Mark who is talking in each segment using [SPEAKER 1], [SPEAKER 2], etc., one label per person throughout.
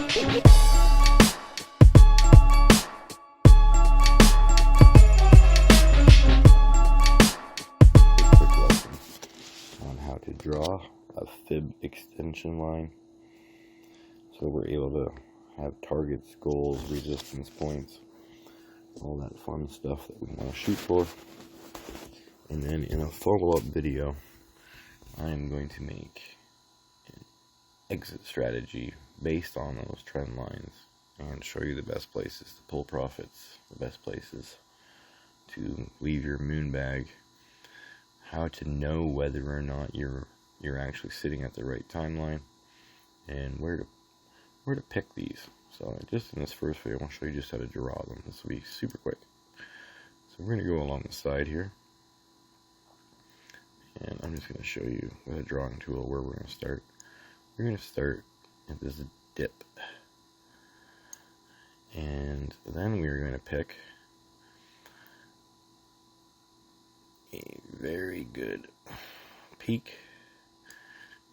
[SPEAKER 1] On how to draw a fib extension line, so we're able to have targets, goals, resistance points, all that fun stuff that we want to shoot for. And then in a follow-up video, I'm going to make an exit strategy based on those trend lines and show you the best places to pull profits, the best places to leave your moon bag, how to know whether or not you're actually sitting at the right timeline, and where to pick these. So just in this first video, I want to show you just how to draw them. This will be super quick. So we're going to go along the side here, and I'm just going to show you with a drawing tool where we're going to start. We're going to start at this dip, and then we're going to pick a very good peak,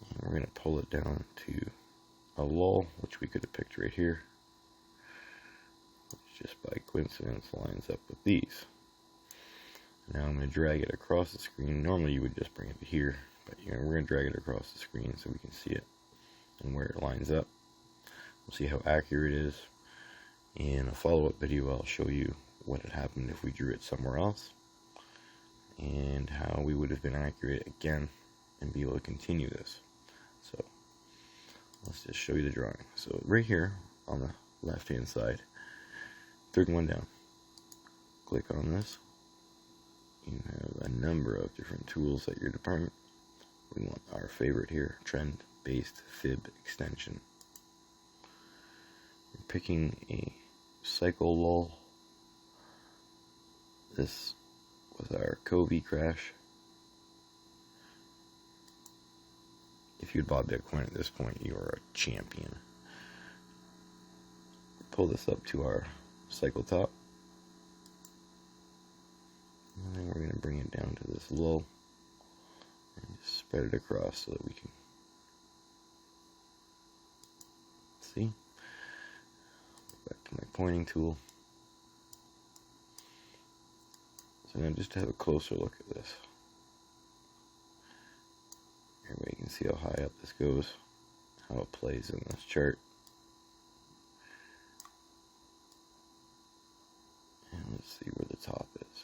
[SPEAKER 1] and we're going to pull it down to a lull, which we could have picked right here, which just by coincidence lines up with these. Now I'm going to drag it across the screen. Normally you would just bring it to here, but we're going to drag it across the screen so we can see it and where it lines up. We'll see how accurate it is. In a follow-up video, I'll show you what had happened if we drew it somewhere else, and how we would have been accurate again and be able to continue this. So let's just show you the drawing. So right here on the left hand side, third one down, click on this. You have a number of different tools at your department. We want our favorite here, trend based fib extension. We're picking a cycle lull. This was our COVID crash. If you had bought Bitcoin at this point, you are a champion. Pull this up to our cycle top, and then we're going to bring it down to this lull and just spread it across so that we can see. Back to my pointing tool. So now just to have a closer look at this. Everybody can see how high up this goes, how it plays in this chart. And let's see where the top is.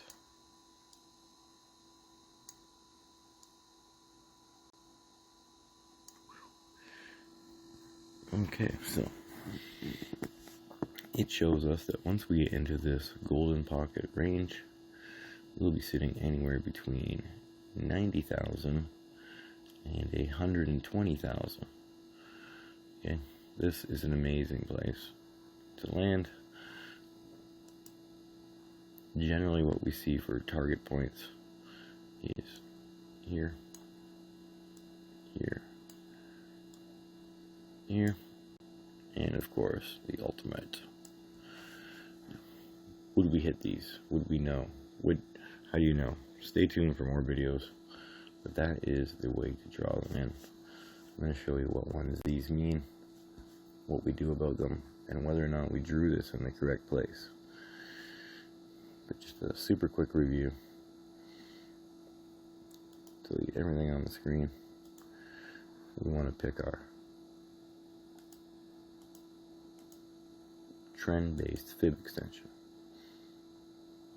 [SPEAKER 1] Okay, so it shows us that once we get into this golden pocket range, we'll be sitting anywhere between 90,000 and 120,000. Okay, this is an amazing place to land. Generally what we see for target points is here, here, here, and of course the ultimate. Would we hit these? Would we know? How do you know? Stay tuned for more videos. But that is the way to draw them in. I'm going to show you what ones these mean, what we do about them, and whether or not we drew this in the correct place. But just a super quick review. Delete everything on the screen. We want to pick our trend-based fib extension,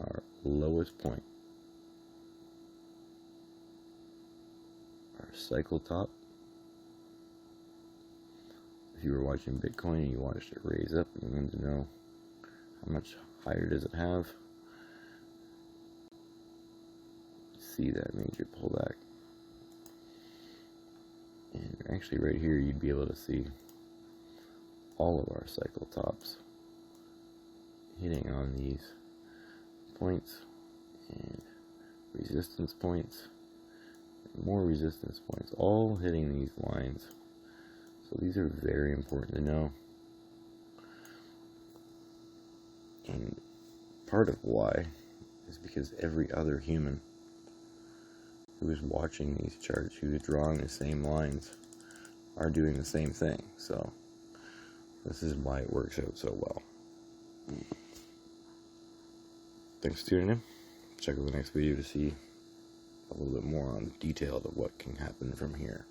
[SPEAKER 1] our lowest point, our cycle top. If you were watching Bitcoin and you watched it raise up and you wanted to know how much higher does it have, see that major pullback. And actually right here you'd be able to see all of our cycle tops hitting on these points and resistance points, and more resistance points, all hitting these lines. So these are very important to know. And part of why is because every other human who is watching these charts, who is drawing the same lines, are doing the same thing. So This is why it works out so well. Thanks for tuning in. Check out the next video to see a little bit more on detail of what can happen from here.